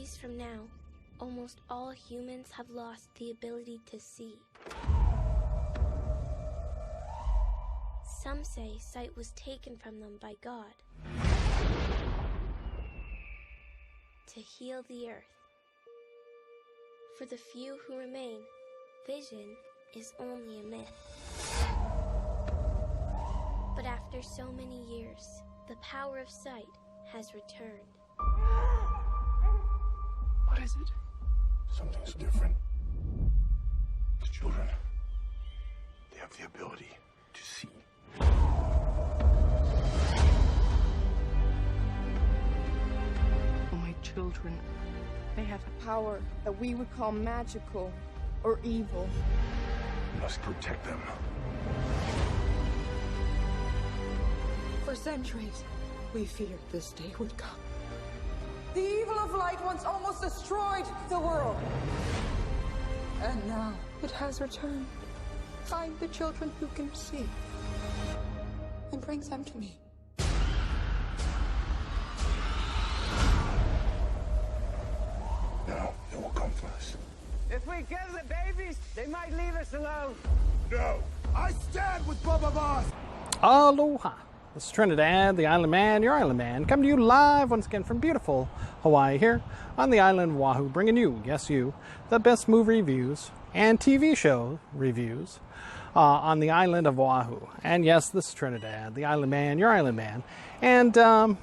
centuries from now, almost all humans have lost the ability to see. Some say sight was taken from them by God to heal the earth. For the few who remain, vision is only a myth. But after so many years, the power of sight has returned. What is it? Something's different. The children, they have the ability to see. My children, they have a power that we would call magical or evil. We must protect them. For centuries, we feared this day would come. The evil of light once almost destroyed the world. And now it has returned. Find the children who can see and bring them to me. Now they will come for us. If we kill the babies, they might leave us alone. No! I stand with Bubba Boss! Aloha! This is Trinidad, the Island Man, your Island Man, coming to you live once again from beautiful Hawaii here on the island of Oahu, bringing you, yes you, the best movie reviews and TV show reviews on the island of Oahu. And yes, this is Trinidad, the Island Man, your Island Man. And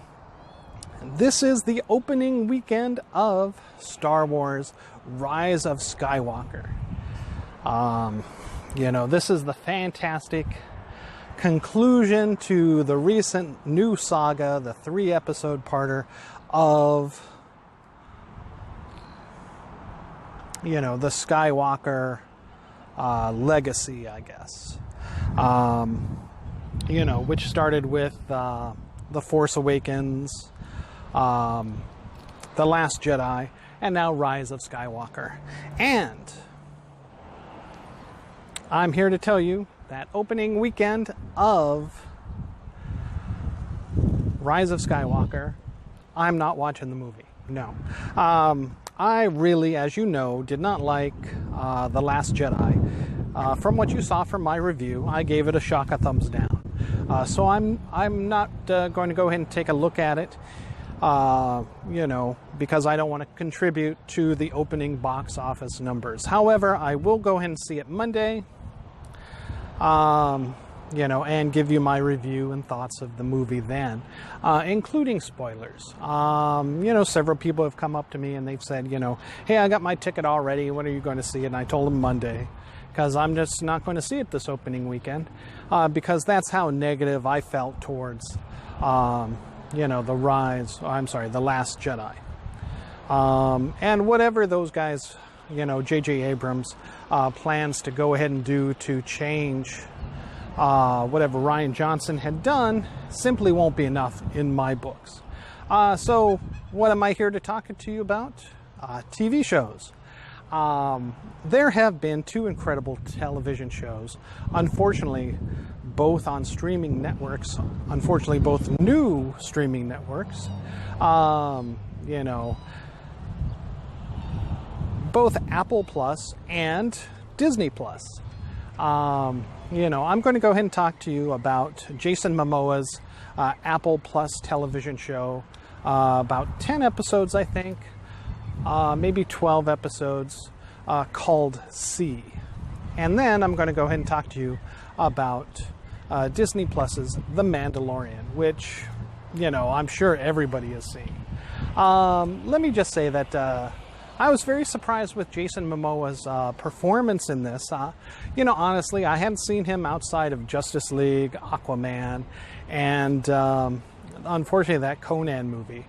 this is the opening weekend of Star Wars Rise of Skywalker. You know, this is the fantastic conclusion to the recent new saga, the 3-episode parter of, you know, the Skywalker legacy, I guess. You know, which started with The Force Awakens, The Last Jedi, and now Rise of Skywalker. And I'm here to tell you that opening weekend of Rise of Skywalker, I'm not watching the movie. No. I really, as you know, did not like The Last Jedi. From what you saw from my review, I gave it a shock, a thumbs down. So I'm not going to go ahead and take a look at it, you know, because I don't want to contribute to the opening box office numbers. However, I will go ahead and see it Monday. You know, and give you my review and thoughts of the movie then, including spoilers. You know, several people have come up to me and they've said, you know, hey, I got my ticket already. When are you going to see it? And I told them Monday, because I'm just not going to see it this opening weekend, because that's how negative I felt towards, you know, The Last Jedi. And whatever those guys, you know, J.J. Abrams plans to go ahead and do to change whatever Rian Johnson had done simply won't be enough in my books. So what am I here to talk to you about? TV shows. There have been 2 incredible television shows, unfortunately both on streaming networks, unfortunately both new streaming networks, you know, both Apple Plus and Disney Plus. You know, I'm going to go ahead and talk to you about Jason Momoa's Apple Plus television show, about 10 episodes, I think, maybe 12 episodes, called See. And then I'm going to go ahead and talk to you about Disney Plus's The Mandalorian, which, you know, I'm sure everybody has seen. Let me just say that I was very surprised with Jason Momoa's performance in this. You know, honestly, I hadn't seen him outside of Justice League, Aquaman, and unfortunately that Conan movie.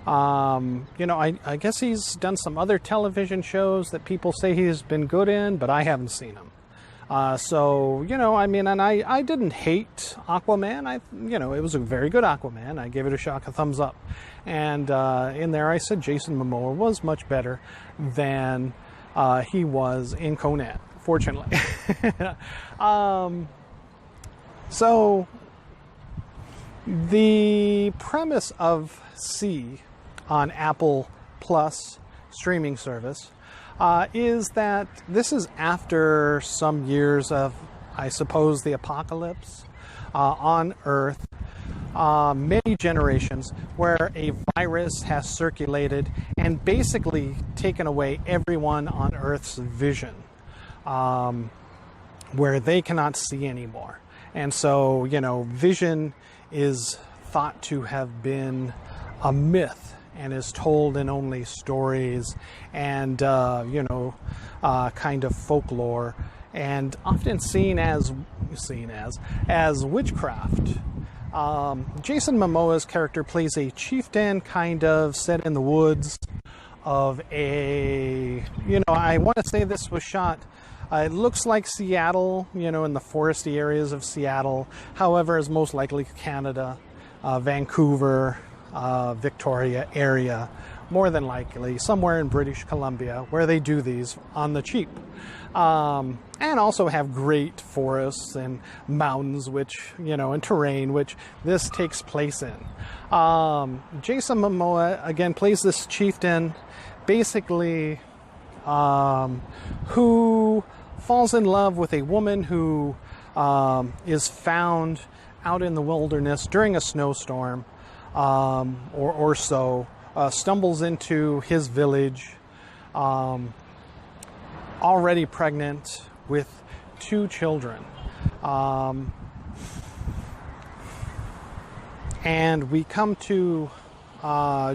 You know, I guess he's done some other television shows that people say he's been good in, but I haven't seen him. So, you know, I mean, and I didn't hate Aquaman. You know, it was a very good Aquaman. I gave it a shock, a thumbs up. And in there I said Jason Mamoa was much better than he was in Conan, fortunately. So the premise of See on Apple Plus streaming service, is that this is after some years of, I suppose, the apocalypse on Earth, many generations, where a virus has circulated and basically taken away everyone on Earth's vision, where they cannot see anymore. And so, vision is thought to have been a myth and is told in only stories and, kind of folklore, and often seen as witchcraft. Jason Momoa's character plays a chieftain, kind of set in the woods of a, I want to say this was shot, it looks like Seattle, in the foresty areas of Seattle. However, is most likely Canada, Vancouver, Victoria area, more than likely somewhere in British Columbia, where they do these on the cheap. And also have great forests and mountains, which, and terrain, which this takes place in. Jason Mamoa, again, plays this chieftain, basically, who falls in love with a woman who is found out in the wilderness during a snowstorm, or so, stumbles into his village, already pregnant with 2 children. And we come to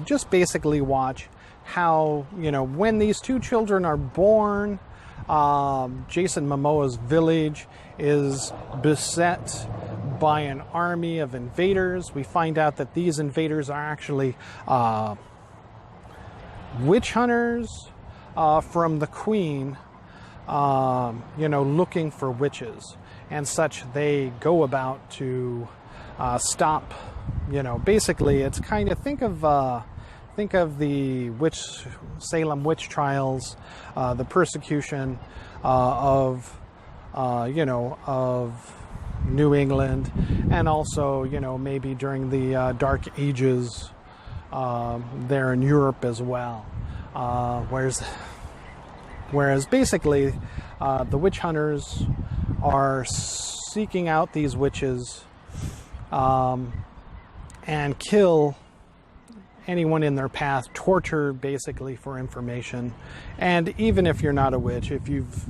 just basically watch how, when these 2 children are born, Jason Momoa's village is beset by an army of invaders. We find out that these invaders are actually witch hunters from the Queen, looking for witches and such. They go about to stop, basically it's kind of, think of the Salem witch trials, the persecution of New England, and also, maybe during the Dark Ages there in Europe as well. Whereas basically the witch hunters are seeking out these witches and kill anyone in their path, torture basically for information. And even if you're not a witch, if you've,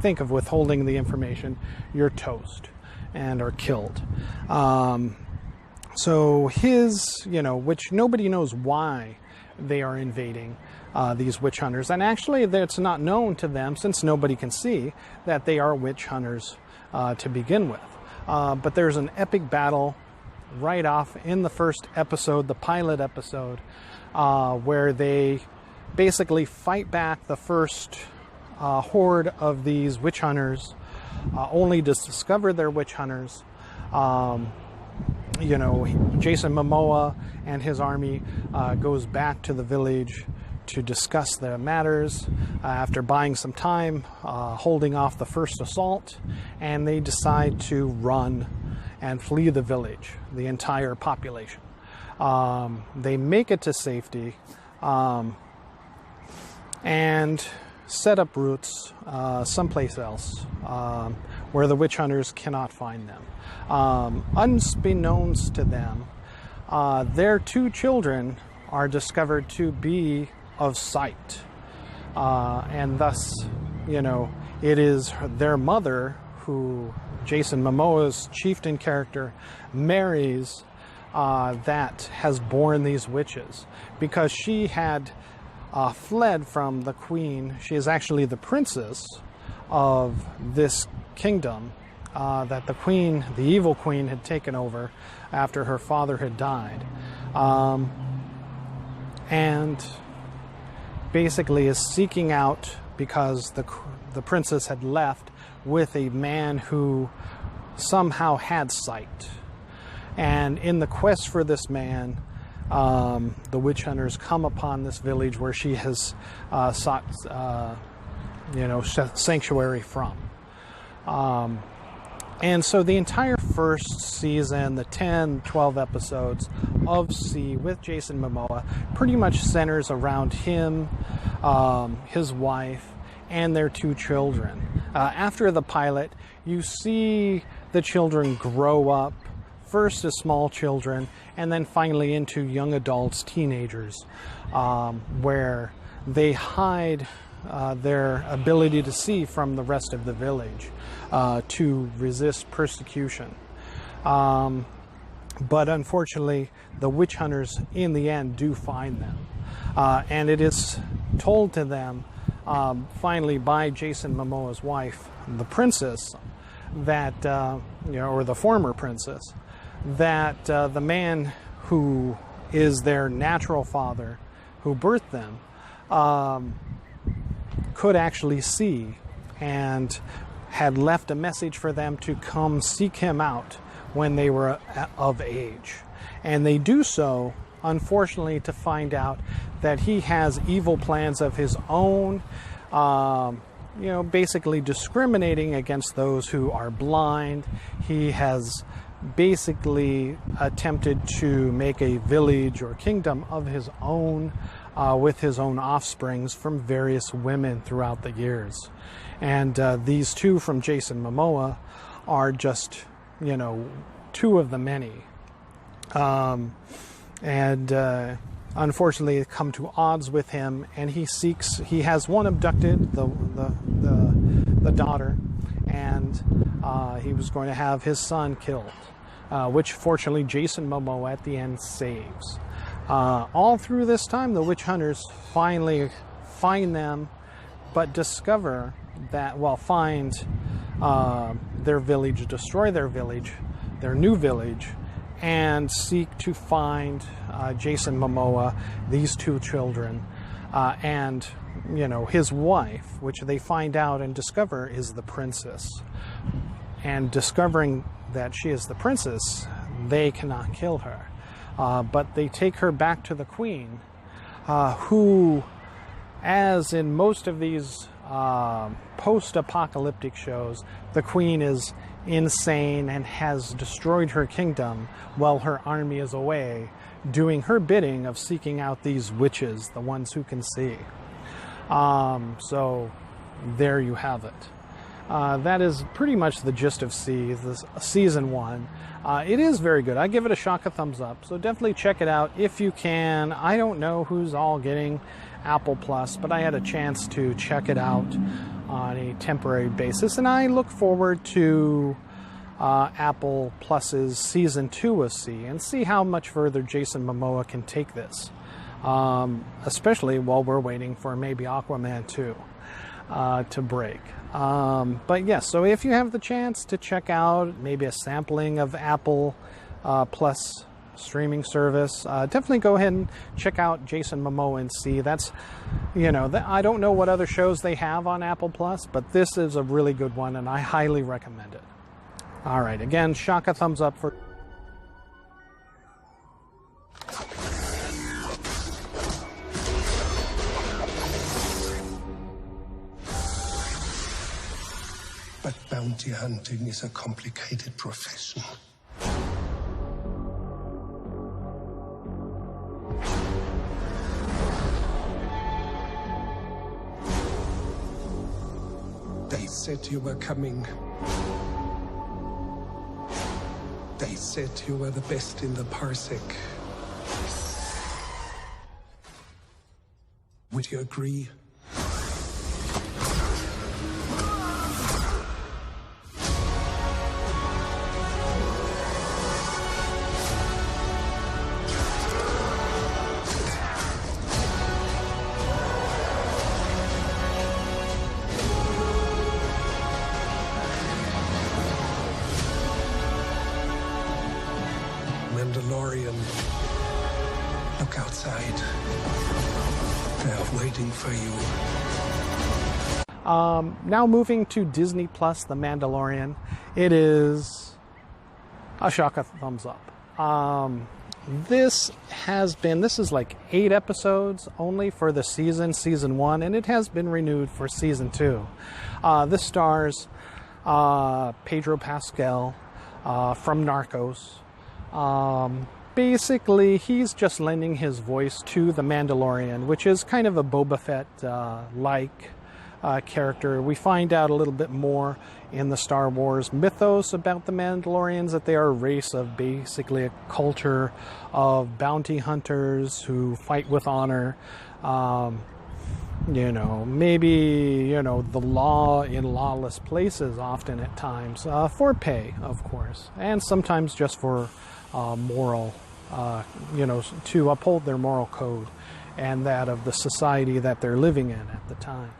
think of withholding the information, you're toast and are killed. So his, which nobody knows why they are invading these witch hunters. And actually it's not known to them, since nobody can see, that they are witch hunters to begin with. But there's an epic battle right off in the first episode, the pilot episode, where they basically fight back the first horde of these witch hunters, only to discover they're witch hunters. Jason Momoa and his army goes back to the village to discuss the matters after buying some time, holding off the first assault, and they decide to run and flee the village, the entire population. They make it to safety and set up roots someplace else where the witch hunters cannot find them. Unbeknownst to them, their 2 children are discovered to be of sight, and thus, it is their mother who Jason Momoa's chieftain character marries that has borne these witches, because she had fled from the Queen. She is actually the princess of this kingdom that the Queen, the evil Queen, had taken over after her father had died, and basically is seeking out, because the princess had left with a man who somehow had sight. And in the quest for this man, the witch hunters come upon this village where she has sought sanctuary from. And so the entire first season, the 10, 12 episodes of C with Jason Momoa pretty much centers around him, his wife, and their 2 children. After the pilot, you see the children grow up, first as small children, and then finally into young adults, teenagers, where they hide their ability to see from the rest of the village to resist persecution. But unfortunately, the witch hunters in the end do find them. And it is told to them finally by Jason Momoa's wife, the princess, that, or the former princess, that the man who is their natural father, who birthed them, could actually see and had left a message for them to come seek him out when they were of age. And they do so, unfortunately, to find out that he has evil plans of his own, basically discriminating against those who are blind. He has basically attempted to make a village or kingdom of his own with his own offsprings from various women throughout the years. And these 2 from Jason Momoa are just, 2 of the many. Unfortunately come to odds with him, and he has one abducted, the daughter, and he was going to have his son killed, which fortunately Jason Momoa at the end saves. All through this time, the witch hunters finally find them, but discover that, find their village, destroy their village, their new village, and seek to find Jason Momoa, these 2 children, and, his wife, which they find out and discover is the princess. And discovering that she is the princess, they cannot kill her. But they take her back to the queen, who, as in most of these post-apocalyptic shows, the queen is insane and has destroyed her kingdom while her army is away, doing her bidding of seeking out these witches, the ones who can see. So there you have it. That is pretty much the gist of C, this season 1. It is very good. I give it a shock of thumbs up, so definitely check it out if you can. I don't know who's all getting Apple Plus, but I had a chance to check it out on a temporary basis, and I look forward to Apple Plus's season 2 of C and see how much further Jason Momoa can take this, especially while we're waiting for maybe Aquaman 2 to break. But yes, so if you have the chance to check out maybe a sampling of Apple Plus streaming service, definitely go ahead and check out Jason Momoa and see. That's, I don't know what other shows they have on Apple Plus, but this is a really good one, and I highly recommend it. All right, again, shock a thumbs up for... But bounty hunting is a complicated profession. They said you were coming. They said you were the best in the parsec. Would you agree? Mandalorian. Look outside. They're waiting for you. Now moving to Disney Plus, The Mandalorian. It is a shock of thumbs up. This is like 8 episodes only for the season 1, and it has been renewed for season 2. This stars Pedro Pasquale from Narcos. Basically, he's just lending his voice to the Mandalorian, which is kind of a Boba Fett-like character. We find out a little bit more in the Star Wars mythos about the Mandalorians, that they are a race of basically a culture of bounty hunters who fight with honor. Maybe, the law in lawless places often at times, for pay, of course, and sometimes just for moral, to uphold their moral code and that of the society that they're living in at the time.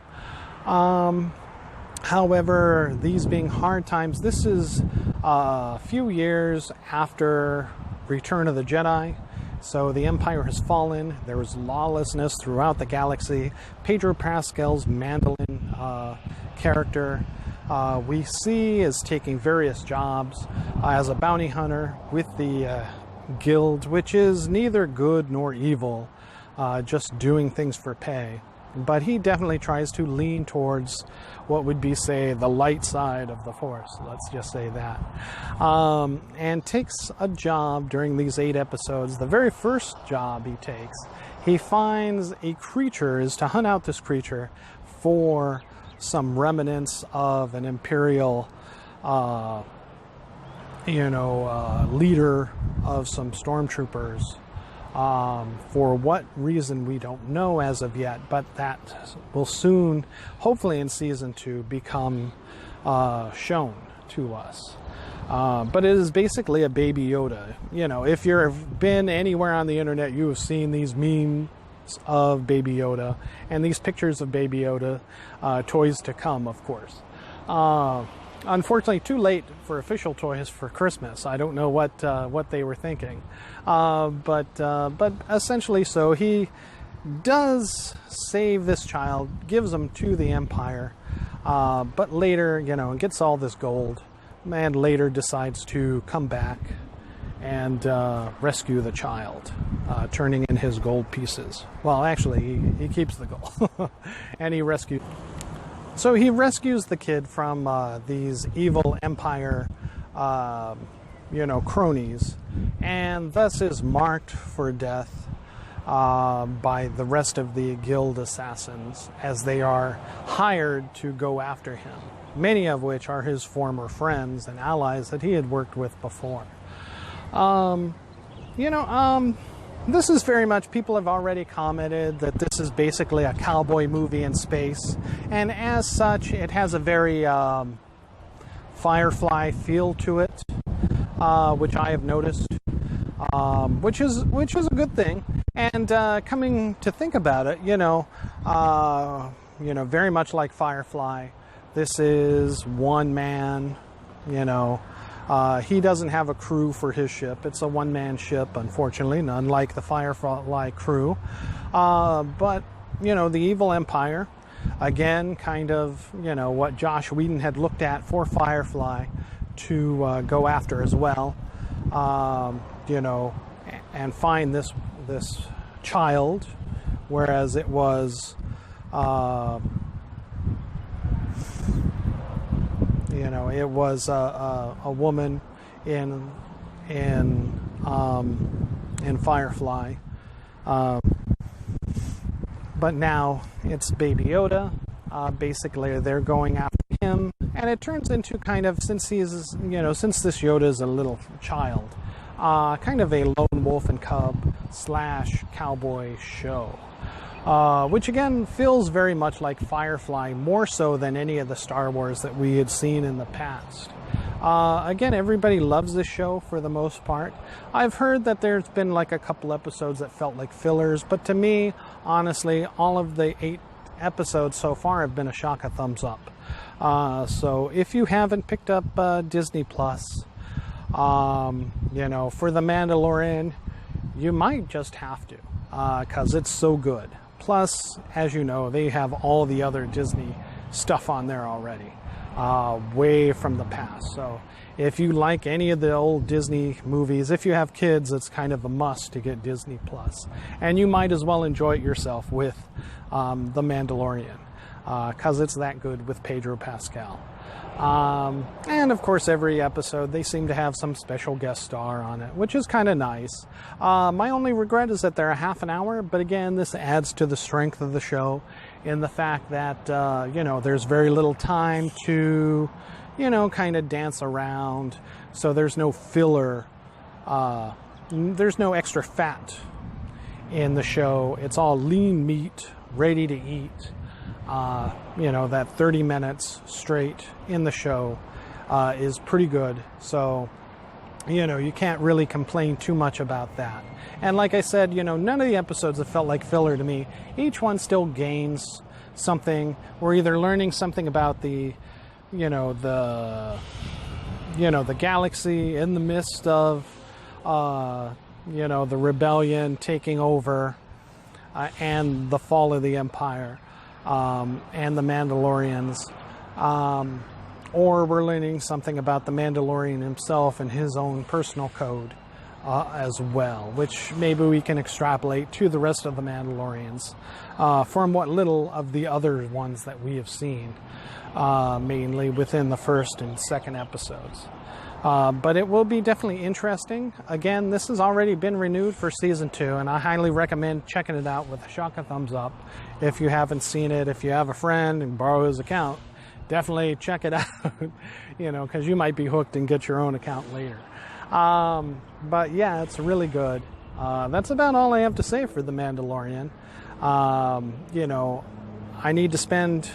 However, these being hard times, this is a few years after Return of the Jedi. So the Empire has fallen. There was lawlessness throughout the galaxy. Pedro Pascal's Mandalorian character we see is taking various jobs as a bounty hunter with the guild, which is neither good nor evil, just doing things for pay. But he definitely tries to lean towards what would be, say, the light side of the Force. Let's just say that. And takes a job during these 8 episodes. The very first job he takes, he finds a creature, is to hunt out this creature for some remnants of an Imperial, leader of some stormtroopers. For what reason we don't know as of yet, but that will soon, hopefully in season 2, become shown to us. But it is basically a Baby Yoda. If you've been anywhere on the internet, you have seen these memes of Baby Yoda and these pictures of Baby Yoda, toys to come, of course. Unfortunately, too late for official toys for Christmas. I don't know what they were thinking, but essentially, so he does save this child, gives him to the Empire, but later, gets all this gold, and later decides to come back and rescue the child, turning in his gold pieces. Well, actually, he keeps the gold, and he rescues. So he rescues the kid from these evil Empire, cronies, and thus is marked for death by the rest of the guild assassins as they are hired to go after him, many of which are his former friends and allies that he had worked with before. This is very much, people have already commented that this is basically a cowboy movie in space, and as such, it has a very Firefly feel to it, which I have noticed, which is a good thing. And coming to think about it, very much like Firefly, this is one man, he doesn't have a crew for his ship. It's a one-man ship, unfortunately, unlike the Firefly crew. But, the evil Empire, again, kind of, what Josh Whedon had looked at for Firefly to go after as well, and find this child, whereas it was... it was a woman in Firefly, but now it's Baby Yoda. Basically, they're going after him, and it turns into kind of, since this Yoda is a little child, kind of a lone wolf and cub / cowboy show. Which again feels very much like Firefly, more so than any of the Star Wars that we had seen in the past. Again, everybody loves this show for the most part. I've heard that there's been like a couple episodes that felt like fillers, but to me, honestly, all of the 8 episodes so far have been a shock of thumbs up. So if you haven't picked up Disney Plus, for The Mandalorian, you might just have to, because it's so good. Plus, as you know, they have all the other Disney stuff on there already, way from the past. So if you like any of the old Disney movies, if you have kids, it's kind of a must to get Disney Plus. And you might as well enjoy it yourself with The Mandalorian, because it's that good with Pedro Pascal. And of course, every episode they seem to have some special guest star on it, which is kind of nice. My only regret is that they're a half an hour, but again, this adds to the strength of the show in the fact that, there's very little time to, kind of dance around. So there's no filler, there's no extra fat in the show. It's all lean meat, ready to eat. That 30 minutes straight in the show is pretty good. So, you can't really complain too much about that. And like I said, none of the episodes have felt like filler to me. Each one still gains something. We're either learning something about the galaxy in the midst of, the rebellion taking over and the fall of the Empire. And the Mandalorians, or we're learning something about the Mandalorian himself and his own personal code as well, which maybe we can extrapolate to the rest of the Mandalorians from what little of the other ones that we have seen, mainly within the first and second episodes. But it will be definitely interesting. Again, this has already been renewed for season 2, and I highly recommend checking it out with a shocking thumbs up if you haven't seen it. If you have a friend and borrow his account, definitely check it out, because you might be hooked and get your own account later. But yeah, it's really good. That's about all I have to say for The Mandalorian. I need to spend...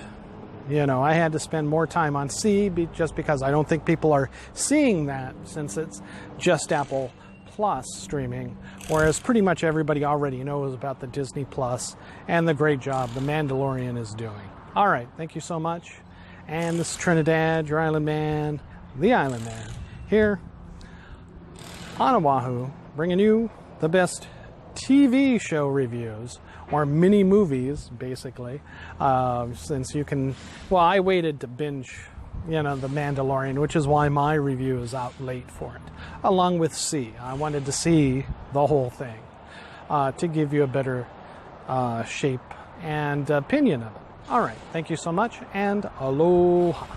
I had to spend more time on C just because I don't think people are seeing that since it's just Apple Plus streaming, whereas pretty much everybody already knows about the Disney Plus and the great job The Mandalorian is doing. All right, thank you so much. And this is Trinidad, your island man, the island man, here on Oahu, bringing you the best TV show reviews, or mini movies, basically, since you can, I waited to binge, The Mandalorian, which is why my review is out late for it, along with C. I wanted to see the whole thing to give you a better shape and opinion of it. All right, thank you so much, and aloha.